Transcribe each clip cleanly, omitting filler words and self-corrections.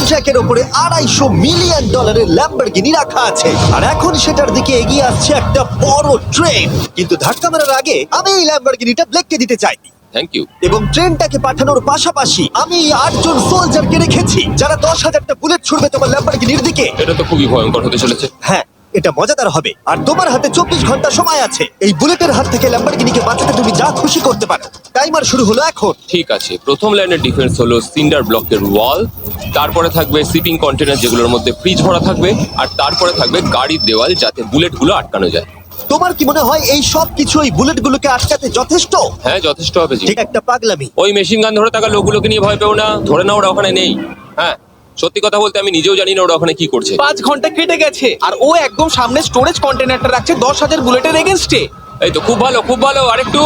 ট্র্যাকের উপরে $250 million Lamborghini রাখা আছে, আর এখন সেটার দিকে এগিয়ে আসছে একটা বড় ট্রেন। কিন্তু ধাক্কা মারার আগে আমি এই ল্যাম্বরগিনিটা ব্লেককে দিতে চাই। Thank you. এবং ট্রেনটাকে পাঠানোর পাশাপাশি আমি এই 8 জন সোলজারকে রেখেছি যারা 10,000টা বুলেট ছুড়বে তোমার ল্যাম্বরগিনির দিকে। এটা তো খুবই ভয়ঙ্কর হতে চলেছে। হ্যাঁ, এটা মজাদার হবে। আর তোমার হাতে 24 ঘন্টা সময় আছে। এই বুলেটের হাত থেকে ল্যাম্বরগিনিকে বাঁচাতে তুমি যা খুশি করতে পারো। টাইমার শুরু হলো এখন। ঠিক আছে, প্রথম লাইনের ডিফেন্স হলো সিন্ডার ব্লকের ওয়াল, তারপরে থাকবে শিপিং কন্টেনার যেগুলোর মধ্যে ফ্রিজ ভরা থাকবে, আর তারপরে থাকবে গাড়ির দেওয়াল যাতে বুলেটগুলো আটকানো যায়। তোমার কি মনে হয় এই সব কিছু এই বুলেটগুলোকে আটকাতে যথেষ্ট? হ্যাঁ, যথেষ্ট হবে জি। ঠিক একটা পাগলামি। ওই মেশিন গান ধরে থাকা লোকগুলোকে নিয়ে ভয় পেও না, ধরে না ওরা ওখানে নেই। হ্যাঁ, সত্যি কথা বলতে আমি নিজেও জানি না ওরা ওখানে কি করছে। 5 ঘন্টা কেটে গেছে আর ও একদম সামনে স্টোরেজ কন্টেনারটা রাখছে 10,000 বুলেটের এগেনস্টে। এই তো খুব ভালো, খুব ভালো। আরেকটু।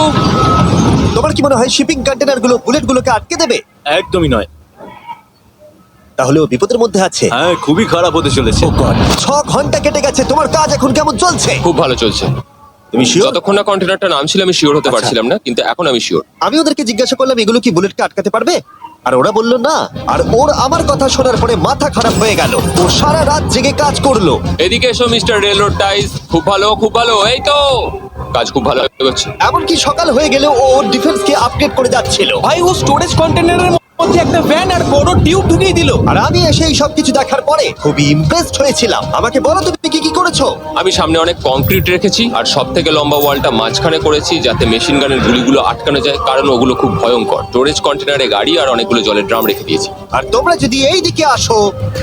তোমার কি মনে হয় শিপিং কন্টেনারগুলো বুলেটগুলোকে আটকে দেবে? একদমই নয়। তাহলে ও বিপদের মধ্যে আছে। হ্যাঁ, খুবই খারাপ হতে চলেছে। 6 ঘন্টা কেটে গেছে, তোমার কাজ এখন কেমন চলছে? খুব ভালো চলছে। তুমি শিওর? যতক্ষণ না কন্টেনারটা নামছিল আমি শিওর হতে পারছিলাম না, কিন্তু এখন আমি শিওর। আমি ওদেরকে জিজ্ঞাসা করলাম এগুলো কি বুলেটকে আটকাতে পারবে, আর ওরা বলল না। আর ওর আমার কথা শোনার পরে মাথা খারাপ হয়ে গেল। ও সারা রাত জেগে কাজ করলো। এদিকে এসো মিস্টার রেলরোড টাইস। খুব ভালো, খুব ভালো। এই তো কাজ খুব ভালো হচ্ছে। এমনকি সকাল হয়ে গেলেও ও ওর ডিফেন্সকে আপডেট করে যাচ্ছিল। ভাই ও স্টোরেজ কন্টেনারের মধ্যে একটা ভ্যান আর বড় টিউব ঢুকিয়ে দিল। আর আমি এসে এই সবকিছু দেখার পরে খুবই ইমপ্রেসড হয়েছিলাম। আমাকে বলো তুমি কি কি করেছো? আমি সামনে অনেক কংক্রিট রেখেছি আর সব থেকে লম্বা ওয়ালটা মাঝখানে করেছি যাতে মেশিন গানের গুলিগুলো আটকানো যায়, কারণ ওগুলো খুব ভয়ঙ্কর। স্টোরেজ কন্টেনারে গাড়ি আর অনেকগুলো জলের ড্রাম রেখে দিয়েছি। আর তোমরা যদি এই দিকে আসো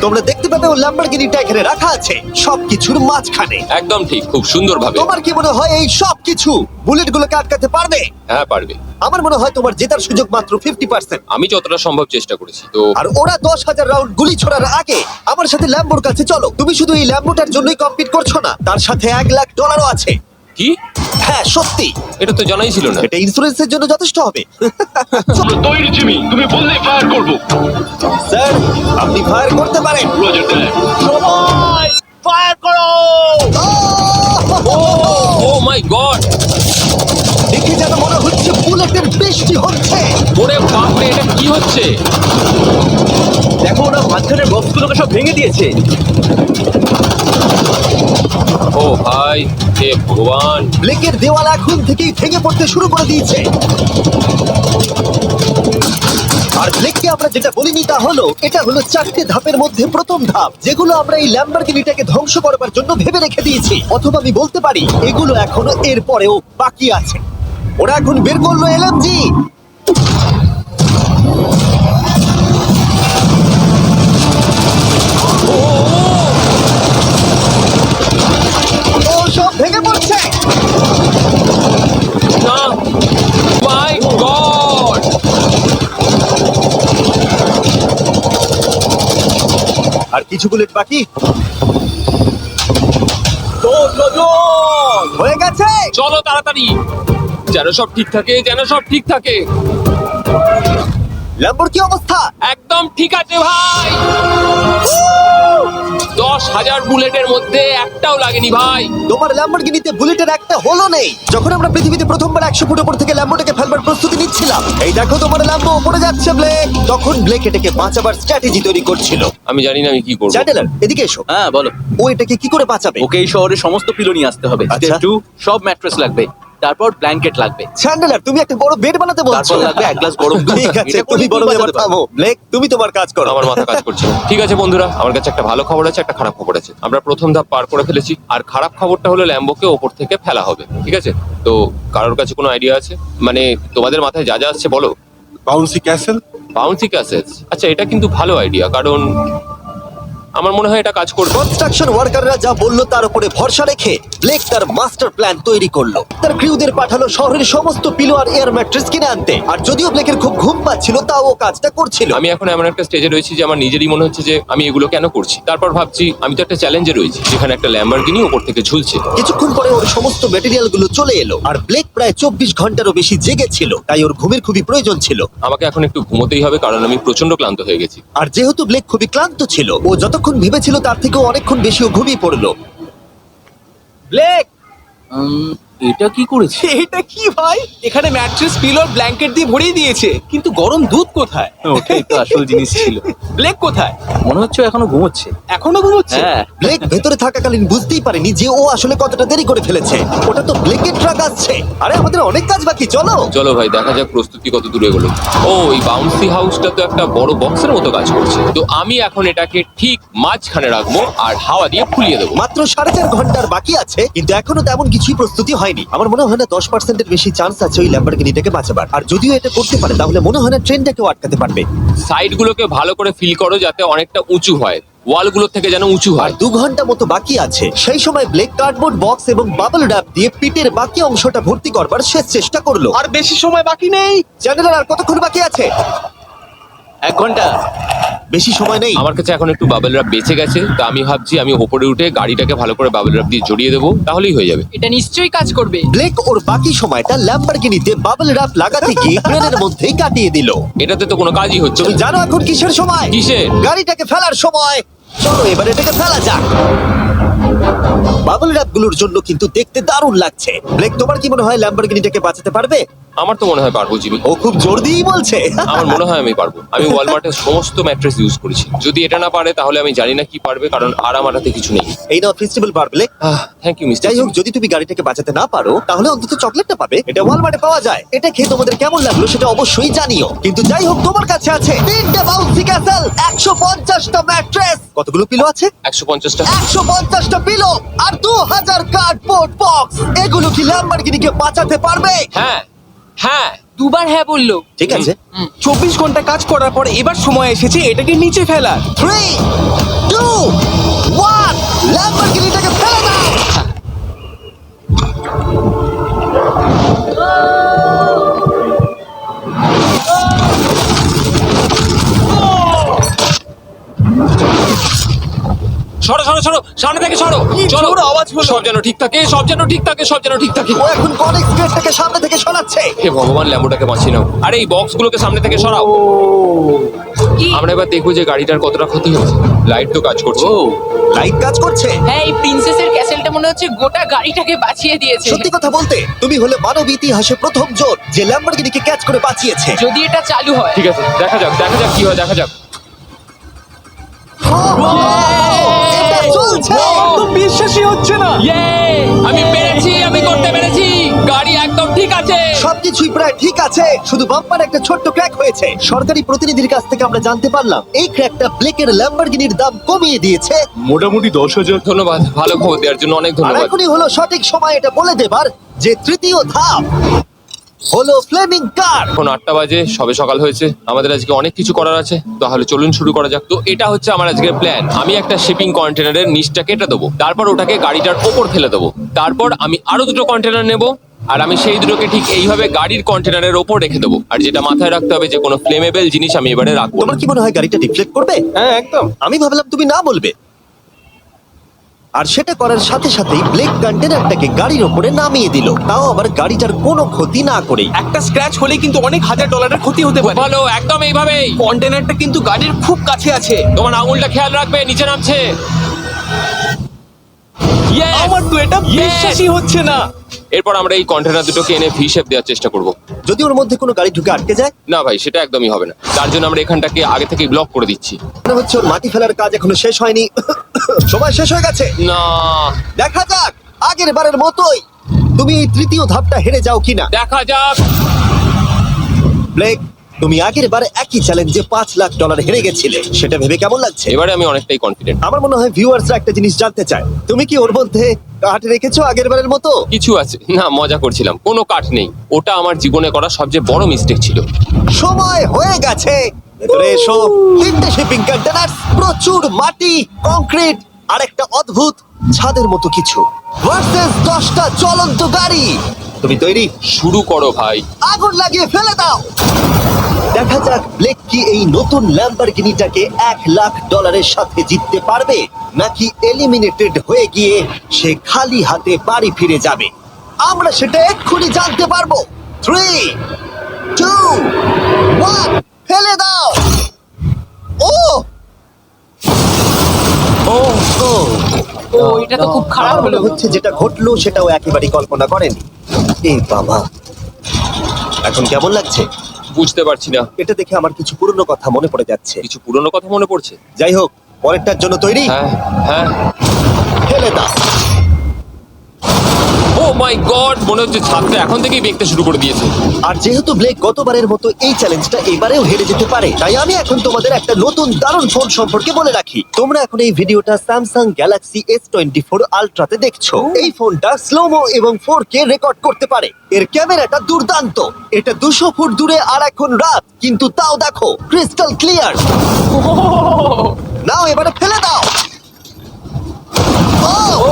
তোমরা দেখতে পাবে ও ল্যাম্বরগিনিটা এখানে রাখা আছে সবকিছুর মাঝখানে। একদম ঠিক, খুব সুন্দরভাবে। তোমার কি মনে হয় এই সব কিছু বুলেটগুলোকে আটকাতে পারবে? হ্যাঁ, পারবে। আমার মনে হয় তোমার জেতার সুযোগ মাত্র 50%। আমি যতটা সম্ভব চেষ্টা করেছি। তো আর ওরা 10,000 রাউন্ড গুলি ছোড়ার আগে আমার সাথে ল্যাম্বোর কাছে চলো। তুমি শুধু এই ল্যাম্বোটার জন্যই কম্পিট করছো না, তার সাথে $1,00,000 আছে। কি? হ্যাঁ সত্যি, এটা তো জানাই ছিল না। এটা ইন্স্যুরেন্সের জন্য যথেষ্ট হবে। তৈরি জিমি, তুমি বললেই ফায়ার করব। স্যার আপনি ফায়ার করতে পারেন। রোজার দ্যাট। সবাই ফায়ার করো! ও মাই গড! দেখে যেন মনে হচ্ছে বুলেটের বৃষ্টি হচ্ছে। ওরে বাপ রে, এটা কি হচ্ছে? দেখো, ওরা মাঝখানের বক্সগুলোকে সব ভেঙে দিয়েছে। ও ভাই, হে ভগবান! ব্লেকের দেওয়াল এখন থেকেই ভেঙে পড়তে শুরু করে দিয়েছে। আর ব্লেককে আমরা যেটা বলিনি তা হলো এটা হলো 4টে ধাপের মধ্যে প্রথম ধাপ, যেগুলো আমরা এই ল্যাম্বরগিনিটাকে ধ্বংস করবার জন্য ভেবে রেখে দিয়েছি। অথবা আমি বলতে পারি এগুলো এখনো এর পরেও বাকি আছে। ওরা এখন বের করলো এলএমজি। ও সব ভেঙে পড়ছে। না, মাই গড! আর কিছু বুলেট বাকি হয়ে গেছে। চলো তাড়াতাড়ি, যেন সব ঠিক থাকে, যেন সব ঠিক থাকে। ল্যাম্বোর কি অবস্থা? একদম ঠিক আছে ভাই। 10,000 বুলেটের মধ্যে একটাও লাগেনি ভাই। তোমার ল্যাম্বরগিনিতে বুলেটের একটা হলো নেই। যখন আমরা পৃথিবীতে প্রথমবার 100 ফুট উপর থেকে ল্যাম্বোটাকে ফেলবার প্রস্তুতি নিচ্ছিলাম, এই দেখো তোমার ল্যাম্বো উপরে যাচ্ছে ব্লেক। তখন ব্লেক এটাকে বাঁচাবার স্ট্র্যাটেজি তৈরি করছিল। আমি জানি না আমি কি করবো। চ্যান্ডেলার এদিকে এসো। হ্যাঁ, বলো। ও এটাকে কি করে বাঁচাবে? ওকে এই শহরে সমস্ত পিলো নিয়ে আসতে হবে। আচ্ছা। স্টেপ 2, সব ম্যাট্রেস লাগবে। তারপর ব্ল্যাঙ্কেট লাগবে। চ্যান্ডেলার তুমি একটা বড় বেড বানাতে বলছো। তারপর লাগবে 1 গ্লাস গরম দুধ। ঠিক আছে, এটা তুমি করলেই বড় বাঁচাতে ব্যাপার পারবে। থামো। ব্লেক তুমি তোমার কাজ করো। আমার মাথা কাজ করছে না। ঠিক আছে বন্ধুরা, আমার কাছে একটা ভালো খবর আছে, একটা খারাপ খবর আছে। আমরা প্রথম ধাপ পার করে ফেলেছি, আর খারাপ খবরটা হলো ল্যাম্বোকে ওপর থেকে ফেলা হবে। ঠিক আছে, তো কারোর কাছে কোনো আইডিয়া আছে? মানে তোমাদের মাথায় যা যা আসছে বলো। Bouncy castle. বাউন্সি ক্যাসেলস, আচ্ছা এটা কিন্তু ভালো আইডিয়া, কারণ আমার মনে হয় এটা কাজ করবে। কনস্ট্রাকশন ওয়ার্কাররা যা বললো তার উপরে ভরসা রেখে ব্লেক তার মাস্টার প্ল্যান তৈরি করলো। তার ক্রিউদের পাঠালো শহরের সমস্ত পিলো আর এয়ার ম্যাট্রেস কিনে আনতে। আর যদিও ব্লেকের খুব ঘুম পাচ্ছিল, তাও ও কাজটা করছিল। আমি এখন এমন একটা স্টেজে রয়েছি যে আমার নিজেরই মনে হচ্ছে যে আমি এগুলো কেন করছি। তারপর ভাবছি আমি তো একটা চ্যালেঞ্জে রয়েছি, যেখানে একটা ল্যাম্বরগিনি উপর থেকে ঝুলছে। কিছুক্ষণ পরে ওর সমস্ত ম্যাটেরিয়াল গুলো চলে এলো, আর ব্লেক প্রায় 24 ঘন্টারও বেশি জেগে ছিল, তাই ওর ঘুমের খুবই প্রয়োজন ছিল। আমাকে এখন একটু ঘুমোতেই হবে, কারণ আমি প্রচন্ড ক্লান্ত হয়ে গেছি। আর যেহেতু ব্লেক খুবই ক্লান্ত ছিল, ও যতক্ষণ ভেবেছিল তার থেকেও অনেকক্ষণ বেশি ও ঘুমিয়ে পড়লো। ব্লেক, এটা কি করেছে? এটা কি ভাই? এখানে ম্যাট্রেস পিলো আর ব্ল্যাঙ্কেট দিয়ে ভরিয়ে দিয়েছে, কিন্তু গরম দুধ কোথায়? ওটাই তো আসল জিনিস ছিল। ব্লেক কোথায়? মনে হচ্ছে ও এখনো ঘুমোচ্ছে। এখনো ঘুমোচ্ছে? হ্যাঁ। ব্লেক ভেতরে থাকাকালীন বুঝতেই পারেনি যে ও আসলে কতটা দেরি করে ফেলেছে। ওটা তো ব্লেকের ট্রাক আসছে। আরে আমাদের অনেক কাজ বাকি, চলো। চলো ভাই দেখা যাক প্রস্তুতি কত দূরে গেলো। ও এই বাউন্সি হাউসটা তো একটা বড় বক্সের মতো কাজ করছে, তো আমি এখন এটাকে ঠিক মাঝখানে রাখবো আর হাওয়া দিয়ে ফুলিয়ে দেবো। মাত্র 4.5 ঘন্টার বাকি আছে, কিন্তু এখনো তেমন কিছুই প্রস্তুতি হয়নি। আমার মনে হয় না 10%-এর বেশি চান্স আছে ওই ল্যাম্বরগিনিটাকে বাঁচাবার। আর যদিও এটা করতে পারে তাহলে মনে হয় না ট্রেনটাকেও আটকাতে পারবে। সাইডগুলোকে ভালো করে ফিল করো যাতে অনেকটা উঁচু হয়, ওয়ালগুলোর থেকে যেন উঁচু আর হয়। 2 ঘন্টা মতো বাকি আছে। সেই সময় ব্লেক কার্ডবোর্ড বক্স এবং বাবল র্যাপ দিয়ে পিটের বাকি অংশটা ভর্তি করবার শেষ চেষ্টা করলো। আর বেশি সময় বাকি নেই। চ্যানেলের আর কতক্ষণ বাকি আছে? 1 ঘন্টা। বেশি সময় নেই। আমার কাছে এখন একটু বাবল র্যাপ বেঁচে গেছে, তো আমি ভাবছি আমি ওপরে উঠে গাড়িটাকে ভালো করে বাবল র্যাপ দিয়ে জড়িয়ে দেবো, তাহলেই হয়ে যাবে। এটা নিশ্চয়ই কাজ করবে। ব্লেক ওর বাকি সময়টা ল্যাম্বরগিনিতে বাবল র্যাপ লাগাতে গিয়ে ক্রেনের মধ্যেই কাটিয়ে দিল। এটাতে তো কোনো কাজই হচ্ছে তুমি না। জানো এখন কিসের সময়? কিসের? গাড়িটাকে ফেলার সময়। চলো এবার এটাকে ফেলা যাক। বাবল র্যাপ গুলোর জন্য কিন্তু দেখতে দারুণ লাগছে। ব্লেক, তোমার কি মনে হয় ল্যাম্বরগিনিটাকে বাঁচাতে পারবে? আমার তো মনে হয় পারবো জিমি। ও খুব জোর দিয়েই বলছে। আমার মনে হয় আমি পারবো। আমি ওয়ালমার্টের সমস্ত ম্যাট্রেস ইউজ করেছি। যদি এটা না পারে তাহলে আমি জানি না কি পারবে, কারণ আর আমার হাতে কিছু নেই। এই নাও ফেস্টিভ্যাল বার, ব্লেক। Thank you mister. যাই হোক, যদি তুমি গাড়িটাকে বাঁচাতে না পারো তাহলে অন্তত চকলেটটা পাবে। এটা ওয়ালমার্টে পাওয়া যায়। এটা খেয়ে তোমাদের কেমন লাগলো সেটা অবশ্যই জানিও। কিন্তু যাই হোক, তোমার কাছে আছে 3টে বাউন্সি ক্যাসেল, 150টা ম্যাট্রেস, কতগুলো পিলো আছে? 150টা। 150টা পিলো আর 2000 কার্ডবোর্ড বক্স। এগুলো কি ল্যাম্বরগিনিকে বাঁচাতে পারবে? হ্যাঁ হ্যাঁ। দুবার হ্যাঁ বললো। ঠিক আছে। 24 ঘন্টা কাজ করার পর এবার সময় এসেছে এটাকে নিচে ফেলার। 3, 2, 1, ল্যাম্বরগিনিটাকে ফেলে দাও। সরো সরো সরো, সামনে থেকে সরো। চলো, জোর আওয়াজ হলো। সব যেন ঠিক থাকে, সব যেন ঠিক থাকে, সব যেন ঠিক থাকে। ও এখন কনেক্স গেটটাকে সামনে থেকে সরাচ্ছে। হে ভগবান, ল্যাম্বোটাকে বাঁচিয়ে নাও। আরে এই বক্সগুলোকে সামনে থেকে সরাও। কি? আমরা এবার দেখবো যে গাড়িটার কতটা ক্ষতি হয়েছে। লাইট তো কাজ করছে। লাইট কাজ করছে। হ্যাঁ, এই প্রিন্সেসের ক্যাসেলটা মনে হচ্ছে গোটা গাড়িটাকে বাঁচিয়ে দিয়েছে। সত্যি কথা বলতে তুমি হলে মানব ইতিহাসে প্রথম জন যে ল্যাম্বরগিনিকে ক্যাচ করে বাঁচিয়েছে। যদি এটা চালু হয়। ঠিক আছে, দেখা যাক কি হয়, দেখা যাক। এটা চলছে। তো বিশ্বাসই হচ্ছে না। আমি পেরেছি, আমি করতে পেরেছি। গাড়ি একদম ঠিক আছে। সবকিছুই প্রায় ঠিক আছে, শুধু বাম্পার একটা ছোট্ট ক্র্যাক হয়েছে। সরকারি প্রতিনিধির কাছ থেকে আমরা জানতে পারলাম এই ক্র্যাকটা ব্লেকের ল্যাম্বরগিনির দাম কমিয়ে দিয়েছে। মোটামুটি 10,000। ধন্যবাদ, ভালো খবর দেওয়ার জন্য অনেক আর ধন্যবাদ। এখনই হলো সঠিক সময় এটা বলে দেবার যে তৃতীয় ধাপ হলো ফ্লেমিং কার। এখন 8টা বাজে, সবে সকাল হয়েছে। আমাদের আজকে অনেক কিছু করার আছে, তাহলে চলুন শুরু করা যাক। তো এটা হচ্ছে আমার আজকের প্ল্যান। আমি একটা শিপিং কন্টেনারের নিচটা কেটে দেবো, তারপর ওটাকে গাড়িটার ওপর ফেলে দেবো। তারপর আমি আরো 2টো কন্টেনার নেব, আর আমি সেই দুটোকে ঠিক এইভাবে গাড়ির কন্টেনারের ওপর রেখে দেবো। আর যেটা মাথায় রাখতে হবে যে কোনো ফ্লেমেবল জিনিস আমি এবারে রাখবো না। তোমার কি মনে হয় গাড়িটা ডিফ্লেক্ট করবে? হ্যাঁ একদম। আমি ভাবলাম তুমি না বলবে। আর সেটা করার সাথে সাথেই ব্লেক কন্টেনারটাকে গাড়ির ওপরে নামিয়ে দিল, তাও আবার গাড়িটার কোনো ক্ষতি না করেই। একটা স্ক্র্যাচ হলে কিন্তু অনেক $1000 ক্ষতি হতে পারে। ভালো, একদম এইভাবেই। কন্টেনারটা কিন্তু গাড়ির খুব কাছে আছে। তোমার আঙুলটা খেয়াল রাখবে, নিচে নামছে। Yes! আমার তো এটা Yes! বিশ্বাসই হচ্ছে না। এরপর আমরা এই কন্টেনার দুটোকে এনে ভি শেপ দেওয়ার চেষ্টা করব। যদি ওর মধ্যে কোনো গাড়ি ঢুকে আটকে যায়, না ভাই, সেটা একদমই হবে না। তার জন্য আমরা এখানটাকে আগে থেকেই ব্লক করে দিচ্ছি। মনে হচ্ছে ওর মাটি ফেলার কাজ এখনো শেষ হয়নি। সময় শেষ হয়ে গেছে। না, দেখা যাক আগের বারের মতোই তুমি এই তৃতীয় ধাপটা হেরে যাও কিনা। দেখা যাক। ব্লেক, তুমি আগের বারে একই চ্যালেঞ্জে $5 লাখ হেরে গেছিলে, সেটা ভেবে কেমন লাগছে? এবারে আমি অনেকটাই কনফিডেন্ট। আমার মনে হয় ভিউয়ার্সরা একটা জিনিস জানতে চায়, তুমি কি ওর মধ্যে কাঠ রেখেছো আগের বারের মতো? কিছু আছে না, মজা করছিলাম। কোনো কাঠ নেই। ওটা আমার জীবনে করা সবচেয়ে বড় মিস্টেক ছিল। সময় হয়ে গেছে, ভেতরে এসো। 3টে শিপিং কন্টেনার, প্রচুর মাটি, কংক্রিট আর একটা অদ্ভুত ছাদের মতো কিছু ভার্সেস 10টা চলন্ত গাড়ি। তুমি তৈরি? শুরু করো ভাই। আগুন লাগিয়ে ফেলে দাও। দেখা যাক ব্লেক কি এই নতুন ল্যাম্বরগিনিটাকে $1 লাখ সাথে জিততে পারবে, নাকি এলিমিনেটেড হয়ে গিয়ে সে খালি হাতে বাড়ি ফিরে যাবে। আমরা সেটা এক্ষুনি জানতে পারবো। 3, 2, 1, ফেলে দাও। ও ও ও ও এটা তো খুব খারাপ আমার মনে হলো। হচ্ছে যেটা ঘটলো সেটাও একেবারেই কল্পনা করেনি। এই বাবা, এখন কেমন লাগছে? বুঝতে পারছি না, এটা দেখে আমার কিছু পুরনো কথা মনে পড়ে যাচ্ছে। কিছু পুরনো কথা মনে পড়ছে। যাই হোক, পরেরটার জন্য তৈরি? হ্যাঁ হ্যাঁ। ফেলে দাও। ও মাই গড, মনে হচ্ছে ছাদটা এখন থেকেই দেখতে শুরু করে দিয়েছে। আর যেহেতু ব্লেক গতবারের মতো এই চ্যালেঞ্জটা এবারেও হেরে যেতে পারে, তাই আমি এখন তোমাদের একটা নতুন দারুণ ফোন সম্পর্কে বলে রাখি। তোমরা এখন এই ভিডিওটা স্যামসাং গ্যালাক্সি S24 আলট্রাতে দেখছো। এই ফোনটা স্লোমো এবং 4K রেকর্ড করতে পারে। এর ক্যামেরাটা দুর্দান্ত। এটা 200 ফুট দূরে আর এখন রাত, কিন্তু তাও দেখো ক্রিস্টাল ক্লিয়ার। নাও এবারে ফেলে দাও। ও,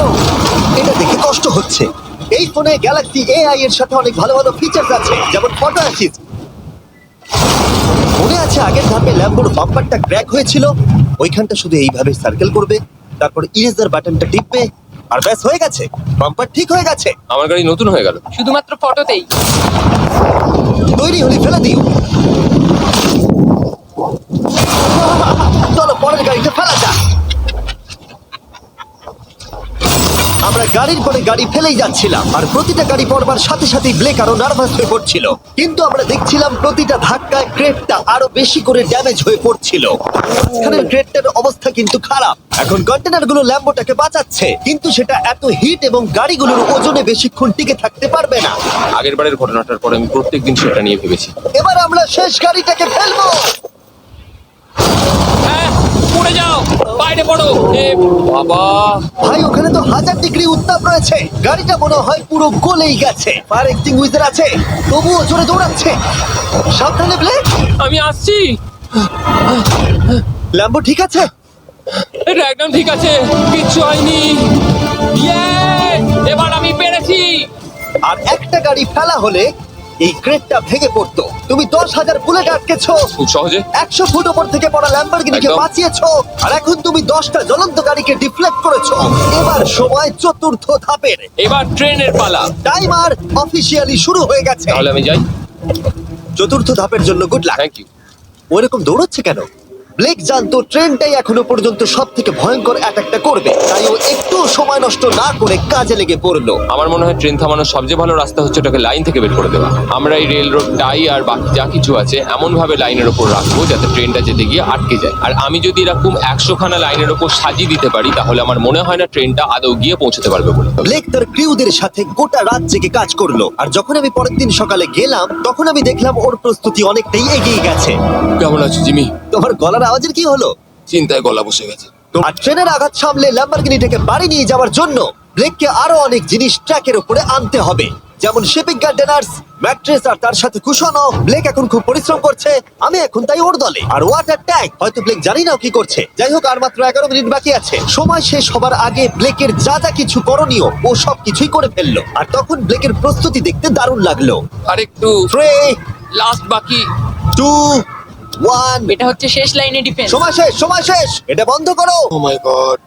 এটা দেখে কষ্ট হচ্ছে। এই ফোনে গ্যালাক্সি AI এর সাথে অনেক ভালো ভালো ফিচার্স আছে, যেমন ফটো অ্যাসিস্ট। মনে আছে আগের ধাপে ল্যাম্বোর বাম্পারটা ক্র্যাক হয়েছিল? ওইখানটা শুধু এইভাবে সার্কেল করবে, তারপর ইরেজার বাটনটা টিপবে, আর ব্যাস হয়ে গেছে, বাম্পার ঠিক হয়ে গেছে। আমার গাড়ি নতুন হয়ে গেল। শুধুমাত্র ফটোতেই। তৈরি হলে ফেলে দিও। চলো পরের গাড়িটা ফেলা যাক। আমরা গাড়ির পরে গাড়ি ফেলেই যাচ্ছিলাম, আর প্রতিটা গাড়ি পড়বার সাথে সাথেই ব্লেক আরো নার্ভাস হয়ে পড়ছিল। কিন্তু আমরা দেখছিলাম প্রতিটা ধাক্কায় ক্রেটটা আরো বেশি করে ড্যামেজ হয়ে পড়ছিল। এখানের ক্রেটটার অবস্থা কিন্তু খারাপ। এখন কন্টেনার গুলো ল্যাম্বোটাকে বাঁচাচ্ছে, কিন্তু সেটা এত হিট এবং গাড়িগুলোর ওজনে বেশিক্ষণ টিকে থাকতে পারবে না। আগের বারের ঘটনাটার পরে আমি প্রত্যেকদিন সেটা নিয়ে ভেবেছি। এবার আমরা শেষ গাড়িটাকে ফেলবো। হ্যাঁ, পড়ে যাও, বাইরে পড়ো। এ বাবা, ভাই, ওখানে তো 1000 ডিগ্রি উত্তাপ রয়েছে। গাড়িটা মনে হয় পুরো গলেই গেছে। ফায়ার এক্সটিংগুইজার আছে, তবুও জোরে দৌড়াচ্ছে। সাবধানে ব্লেক। আমি আসছি। ল্যাম্বো ঠিক আছে? এটা একদম ঠিক আছে, কিচ্ছু হয়নি। ইয়ে, এবার আমি পেরেছি। আর একটা গাড়ি ফেলা হলে এই ক্রেটটা ভেঙে পড়তো। তুমি 10,000 বুলেট আটকেছো, খুব সহজে। 100 ফুট উপর থেকে পড়া ল্যাম্বরগিনিকে একদম। বাঁচিয়েছো, আর এখন তুমি 10টা জ্বলন্ত গাড়িকে ডিফ্লেক্ট করেছো। এবার সময় চতুর্থ ধাপের। এবার ট্রেনের পালা। টাইমার অফিসিয়ালি শুরু হয়ে গেছে। তাহলে আমি যাই। চতুর্থ ধাপের জন্য গুড লাক। Thank you. ওরকম দৌড়চ্ছে কেন? ব্লেক জানতো ট্রেনটাই এখনো পর্যন্ত সব থেকে ভয়ঙ্কর অ্যাটাকটা করবে, তাই ও একটু সময় নষ্ট না করে কাজে লেগে পড়লো। আমার মনে হয় ট্রেন থামানোর সবচেয়ে ভালো রাস্তা হচ্ছে ওটাকে লাইন থেকে বের করে দেওয়া। আমরা এই রেল রোড টাই আর বাকি যা কিছু আছে এমন ভাবে লাইনের ওপর রাখবো যাতে ট্রেনটা যেতে গিয়ে আটকে যায়। আর আমি যদি এরকম 100 খানা লাইনের ওপর সাজিয়ে দিতে পারি, তাহলে আমার মনে হয় না ট্রেনটা আদৌ গিয়ে পৌঁছতে পারবে বলে। ব্লেক তার ক্রিউদের সাথে গোটা রাত জেগে কাজ করলো, আর যখন আমি পরের দিন সকালে গেলাম তখন আমি দেখলাম ওর প্রস্তুতি অনেকটাই এগিয়ে গেছে। কেমন আছো জিমি? তোমার গলার আওয়াজের কি হলো? চিন্তায় গলা বসে গেছে। আর ট্রেনের আঘাত সামলে ল্যাম্বরগিনিটাকে বাড়ি নিয়ে যাওয়ার জন্য ব্লেককে আরো অনেক জিনিস ট্র্যাকের উপরে আনতে হবে, যেমন শিপিং কন্টেনার্স, ম্যাট্রেস আর তার সাথে কুশনও। ব্লেক এখন খুব পরিশ্রম করছে, আমি এখন তাই ওর দলে। আর ওয়াটার ট্যাঙ্ক, হয়তো ব্লেক জানি না ও কি করছে। যাই হোক, আর মাত্র 11 মিনিট বাকি আছে। সময় শেষ হবার আগে ব্লেকের যা যা কিছু করণীয় ও সব কিছুই করে ফেললো। আর তখন ব্লেকের প্রস্তুতি দেখতে দারুণ লাগলো। আর একটু 3, লাস্ট বাকি। 2, 1, এটা হচ্ছে শেষ লাইনে ডিফেন্স। সময় শেষ, সময় শেষ। এটা বন্ধ করো। ও মাই গড।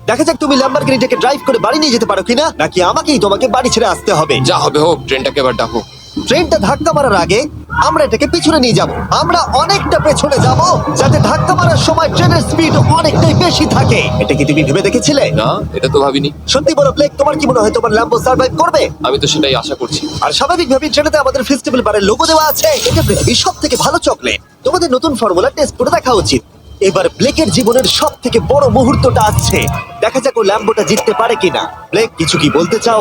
দেখা যাক তুমি ল্যাম্বরগিনিটাকে ড্রাইভ করে বাড়ি নিয়ে যেতে পারো কিনা, নাকি আমাকেই তোমাকে বাড়ি ছেড়ে আসতে হবে। যা হবে হোক, ট্রেনটাকে এবার ডাকো। ট্রেনটা ধাক্কা মারার আগে আমরা এটাকে পিছনে নিয়ে যাব। আমরা অনেকটা পেছনে যাব, যাতে ধাক্কা মারার সময় ট্রেনের স্পিড অনেকটাই বেশি থাকে। এটা কি তুমি ভেবে দেখেছিলে? না, এটা তো ভাবিনি। সত্যি বলো ব্লেক, তোমার কি মনে হয় তোমার ল্যাম্বো সার্ভাইভ করবে? আমি তো সেটাই আশা করছি। আর স্বাভাবিকভাবেই ট্রেনেতে আমাদের ফেস্টিভ্যাল বারের লোগো দেওয়া আছে। এটা পৃথিবীর সব থেকে ভালো চকলেট। তোমাদের নতুন ফর্মুলা টেস্ট করে দেখা উচিত। এবার ব্লেকের জীবনের সব থেকে বড় মুহূর্তটা আসছে। দেখা যাক ও ল্যাম্বোটা জিততে পারে কিনা। ব্লেক, কিছু কি বলতে চাও?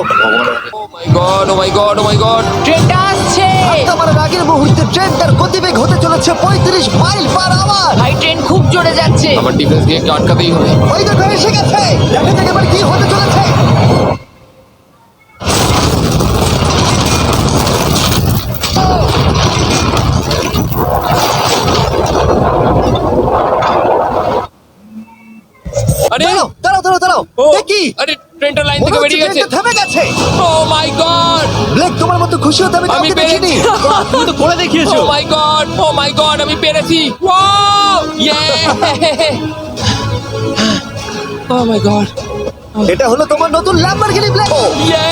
ও মাই গড, ও মাই গড, ও মাই গড। ট্রেনটা আসছে। আমার আগের মুহূর্তে ট্রেনটার গতিবেগ হতে চলেছে 35 মাইল পার আওয়ার। ভাই ট্রেন খুব জোরে যাচ্ছে। আমার ডিফেন্স দিয়ে একটু আটকাতেই হবে। ওই দেখো এসে গেছে। দেখা যাক এবার কি হতে চলেছে। আরে দাঁড়াও দাঁড়াও দাঁড়াও দাঁড়াও, ও, এ কি? আরে ট্রেনটা লাইন মনে থেকে হচ্ছে বেরিয়ে গেছে। ট্রেনটা থেমে গেছে। ও মাই গড। ব্লেক, তোমার মতো খুশি হতে আমি আমি কাউকে দেখিনি। পেরেছি। তুমি তো করে দেখিয়েছো। ও মাই গড, ও মাই গড, আমি পেরেছি। ওয়াও! ইয়ে! ও মাই গড। এটা হলো তোমার নতুন ল্যাম্বরগিনি ব্লেক। ইয়ে!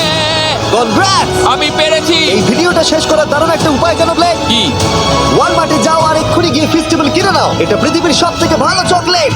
কনগ্রাটস। আমি পেরেছি। এই ভিডিওটা শেষ করার দারুণ একটা উপায় জানো ব্লেক? কি? ওয়ালমার্টে যাও আর এক্ষুনি গিয়ে ফেস্টিভ্যাল কিনে নাও। এটা পৃথিবীর সব থেকে ভালো চকলেট।